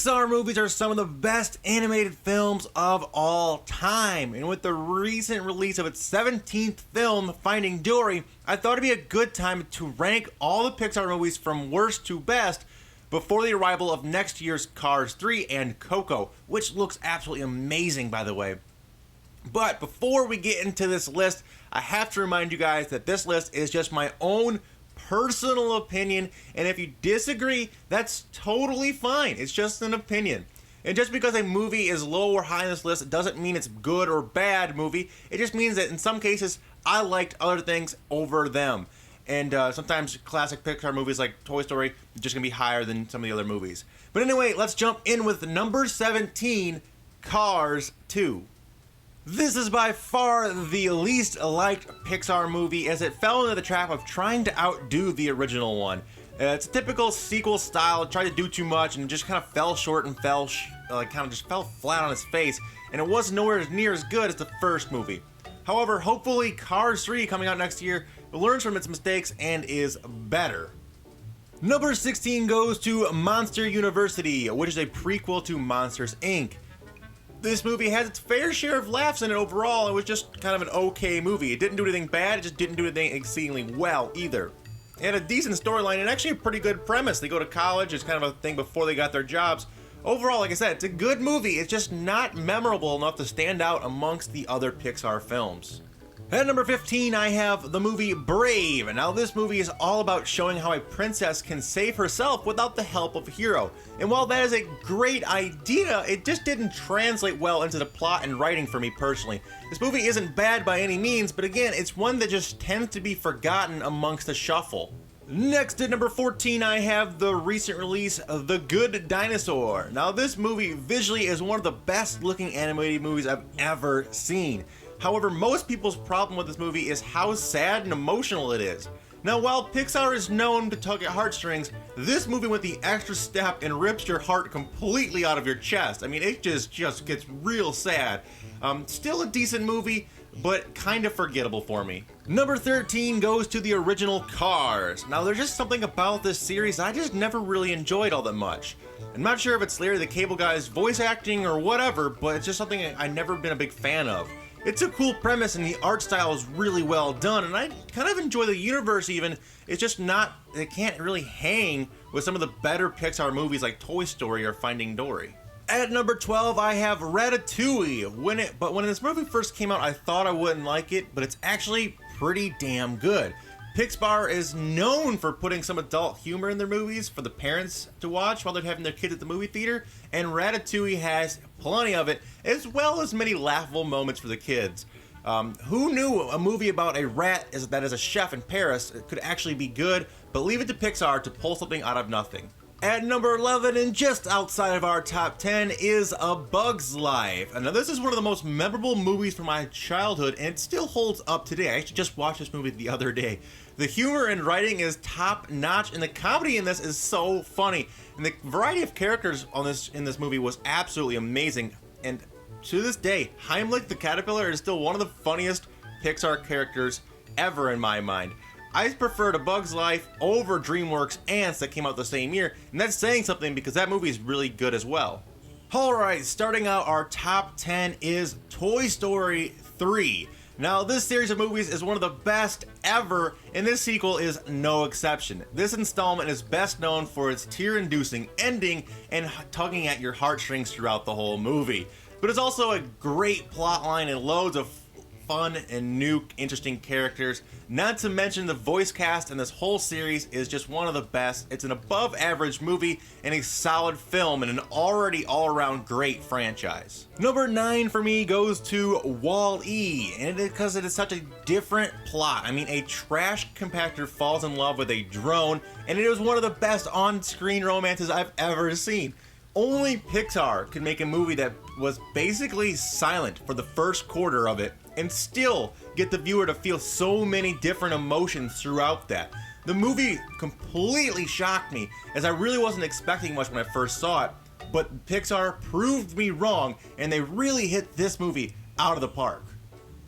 Pixar movies are some of the best animated films of all time, and with the recent release of its 17th film, Finding Dory, I thought it'd be a good time to rank all the Pixar movies from worst to best before the arrival of next year's Cars 3 and Coco, which looks absolutely amazing, by the way. But before we get into this list, I have to remind you guys that this list is just my own personal opinion, and if you disagree, that's totally fine. It's just an opinion. And just because a movie is low or high on this list doesn't mean it's good or bad movie. It just means that in some cases, I liked other things over them. And sometimes classic Pixar movies like Toy Story are just going to be higher than some of the other movies. But anyway, let's jump in with number 17, Cars 2. This is by far the least liked Pixar movie, as it fell into the trap of trying to outdo the original one. It's a typical sequel style. It tried to do too much and just kind of fell short and fell flat on its face, and it was nowhere near as good as the first movie. However, hopefully Cars 3 coming out next year learns from its mistakes and is better. Number 16 goes to Monster University, which is a prequel to Monsters, Inc. This movie has its fair share of laughs in it overall. It was just kind of an okay movie. It didn't do anything bad, it just didn't do anything exceedingly well either. It had a decent storyline and actually a pretty good premise. They go to college, it's kind of a thing before they got their jobs. Overall, like I said, it's a good movie. It's just not memorable enough to stand out amongst the other Pixar films. At number 15, I have the movie Brave. And now this movie is all about showing how a princess can save herself without the help of a hero. And while that is a great idea, it just didn't translate well into the plot and writing for me personally. This movie isn't bad by any means, but again, it's one that just tends to be forgotten amongst the shuffle. Next at number 14, I have the recent release of The Good Dinosaur. Now this movie visually is one of the best looking animated movies I've ever seen. However, most people's problem with this movie is how sad and emotional it is. Now, while Pixar is known to tug at heartstrings, this movie went the extra step and rips your heart completely out of your chest. I mean, it just gets real sad. Still a decent movie, but kind of forgettable for me. Number 13 goes to the original Cars. Now, there's just something about this series I just never really enjoyed all that much. I'm not sure if it's Larry the Cable Guy's voice acting or whatever, but it's just something I've never been a big fan of. It's a cool premise and the art style is really well done, and I kind of enjoy the universe even. It's just not, it can't really hang with some of the better Pixar movies like Toy Story or Finding Dory. At number 12, I have Ratatouille. When this movie first came out, I thought I wouldn't like it, but it's actually pretty damn good. Pixar is known for putting some adult humor in their movies for the parents to watch while they're having their kids at the movie theater, and Ratatouille has plenty of it, as well as many laughable moments for the kids. Who knew a movie about a rat that is a chef in Paris could actually be good, but leave it to Pixar to pull something out of nothing. At number 11, and just outside of our top 10, is A Bug's Life. And now this is one of the most memorable movies from my childhood, and it still holds up today. I actually just watched this movie the other day. The humor and writing is top notch, and the comedy in this is so funny. And the variety of characters in this movie was absolutely amazing. And to this day, Heimlich the Caterpillar is still one of the funniest Pixar characters ever in my mind. I preferred A Bug's Life over DreamWorks' Ants that came out the same year, and that's saying something because that movie is really good as well. Alright, starting out our top 10 is Toy Story 3. Now, this series of movies is one of the best ever, and this sequel is no exception. This installment is best known for its tear-inducing ending and tugging at your heartstrings throughout the whole movie. But it's also a great plotline and loads of fun and new interesting characters. Not to mention the voice cast in this whole series is just one of the best. It's an above average movie and a solid film and an already all-around great franchise. Number 9 for me goes to Wall-E, and because it is such a different plot. I mean, a trash compactor falls in love with a drone, and it is one of the best on-screen romances I've ever seen. Only Pixar could make a movie that was basically silent for the first quarter of it and still get the viewer to feel so many different emotions throughout that. The movie completely shocked me, as I really wasn't expecting much when I first saw it, but Pixar proved me wrong, and they really hit this movie out of the park.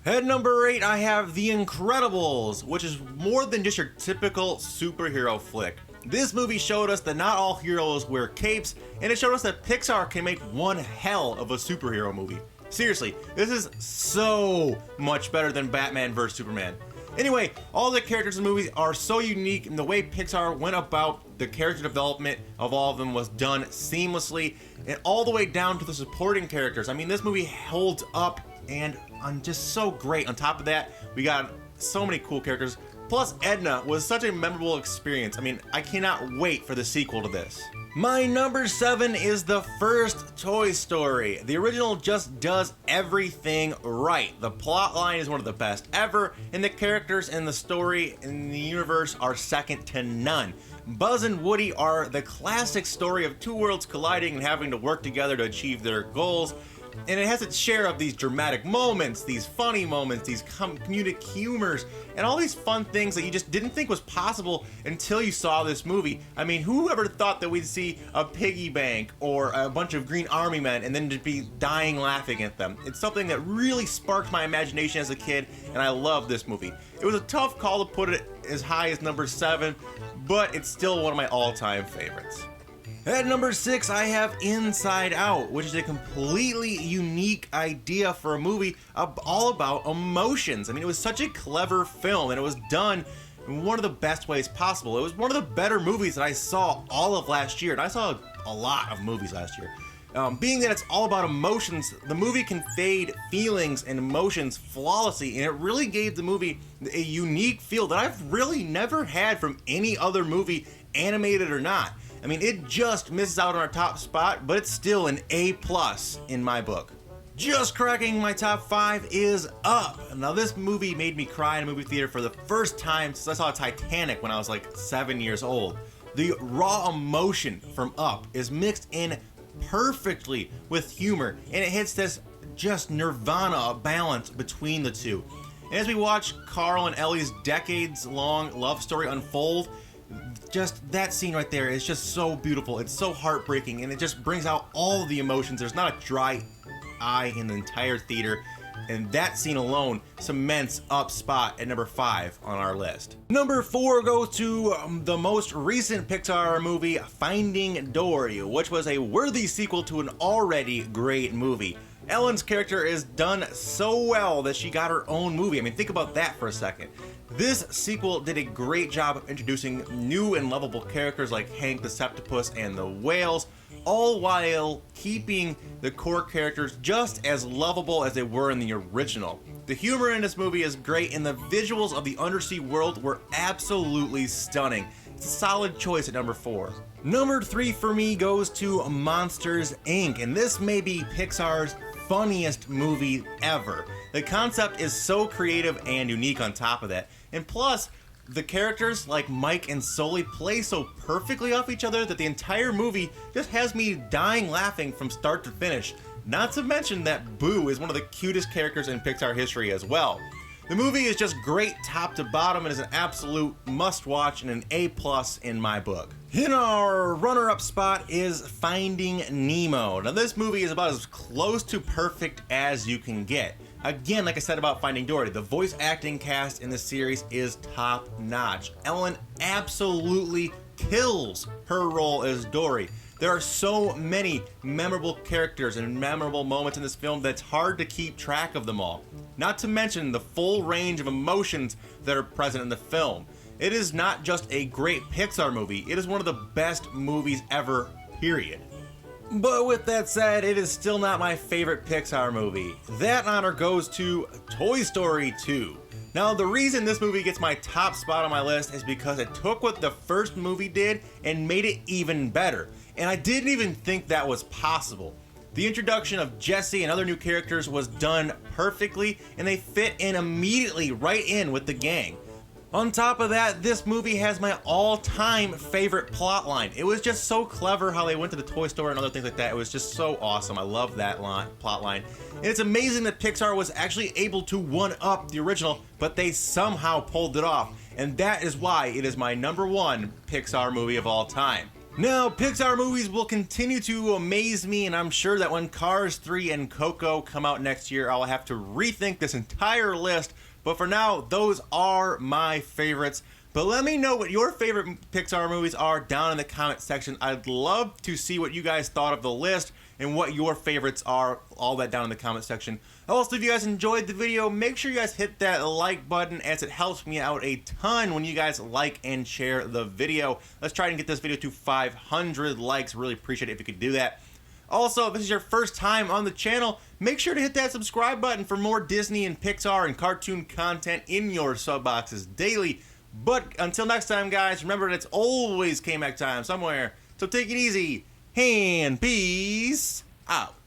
At number 8, I have The Incredibles, which is more than just your typical superhero flick. This movie showed us that not all heroes wear capes, and it showed us that Pixar can make one hell of a superhero movie. Seriously, this is so much better than Batman vs Superman. Anyway, all the characters in the movies are so unique, and the way Pixar went about the character development of all of them was done seamlessly, and all the way down to the supporting characters. I mean, this movie holds up and just so great. On top of that, we got so many cool characters. Plus, Edna was such a memorable experience. I mean, I cannot wait for the sequel to this. My number 7 is the first Toy Story. The original just does everything right. The plot line is one of the best ever, and the characters in the story in the universe are second to none. Buzz and Woody are the classic story of two worlds colliding and having to work together to achieve their goals. And it has its share of these dramatic moments, these funny moments, these comedic humors, and all these fun things that you just didn't think was possible until you saw this movie. I mean, who ever thought that we'd see a piggy bank or a bunch of green army men and then to be dying laughing at them? It's something that really sparked my imagination as a kid, and I love this movie. It was a tough call to put it as high as number 7, but it's still one of my all-time favorites. At number 6, I have Inside Out, which is a completely unique idea for a movie all about emotions. I mean, it was such a clever film, and it was done in one of the best ways possible. It was one of the better movies that I saw all of last year, and I saw a lot of movies last year. Being that it's all about emotions, the movie conveyed feelings and emotions flawlessly, and it really gave the movie a unique feel that I've really never had from any other movie, animated or not. I mean, it just misses out on our top spot, but it's still an A+ in my book. Just cracking my top 5 is Up. Now, this movie made me cry in a movie theater for the first time since I saw Titanic when I was like 7 years old. The raw emotion from Up is mixed in perfectly with humor, and it hits this just nirvana balance between the two. And as we watch Carl and Ellie's decades-long love story unfold, just that scene right there is just so beautiful. It's so heartbreaking, and it just brings out all of the emotions. There's not a dry eye in the entire theater, and that scene alone cements Up's spot at number 5 on our list. Number 4 goes to the most recent Pixar movie, Finding Dory, which was a worthy sequel to an already great movie. Ellen's character is done so well that she got her own movie. I mean, think about that for a second. This sequel did a great job of introducing new and lovable characters like Hank the Septopus and the whales, all while keeping the core characters just as lovable as they were in the original. The humor in this movie is great, and the visuals of the undersea world were absolutely stunning. It's a solid choice at number 4. Number 3 for me goes to Monsters, Inc., and this may be Pixar's funniest movie ever. The concept is so creative and unique on top of that. And plus, the characters like Mike and Sully play so perfectly off each other that the entire movie just has me dying laughing from start to finish. Not to mention that Boo is one of the cutest characters in Pixar history as well. The movie is just great top to bottom and is an absolute must-watch and an A+ in my book. In our runner-up spot is Finding Nemo. Now, this movie is about as close to perfect as you can get. Again, like I said about Finding Dory, the voice acting cast in this series is top-notch. Ellen absolutely kills her role as Dory. There are so many memorable characters and memorable moments in this film that it's hard to keep track of them all. Not to mention the full range of emotions that are present in the film. It is not just a great Pixar movie, it is one of the best movies ever, period. But with that said, it is still not my favorite Pixar movie. That honor goes to Toy Story 2. Now, the reason this movie gets my top spot on my list is because it took what the first movie did and made it even better. And I didn't even think that was possible. The introduction of Jessie and other new characters was done perfectly, and they fit in immediately right in with the gang. On top of that, this movie has my all-time favorite plot line. It was just so clever how they went to the toy store and other things like that. It was just so awesome. I love that plot line. And it's amazing that Pixar was actually able to one-up the original, but they somehow pulled it off. And that is why it is my number 1 Pixar movie of all time. Now, Pixar movies will continue to amaze me, and I'm sure that when Cars 3 and Coco come out next year, I'll have to rethink this entire list. But for now, those are my favorites. But let me know what your favorite Pixar movies are down in the comment section. I'd love to see what you guys thought of the list and what your favorites are, all that down in the comment section. Also, if you guys enjoyed the video, make sure you guys hit that like button, as it helps me out a ton when you guys like and share the video. Let's try and get this video to 500 likes. Really appreciate it if you could do that. Also, if this is your first time on the channel, make sure to hit that subscribe button for more Disney and Pixar and cartoon content in your sub boxes daily. But until next time, guys, remember that it's always K-Mac time somewhere. So take it easy, and peace out.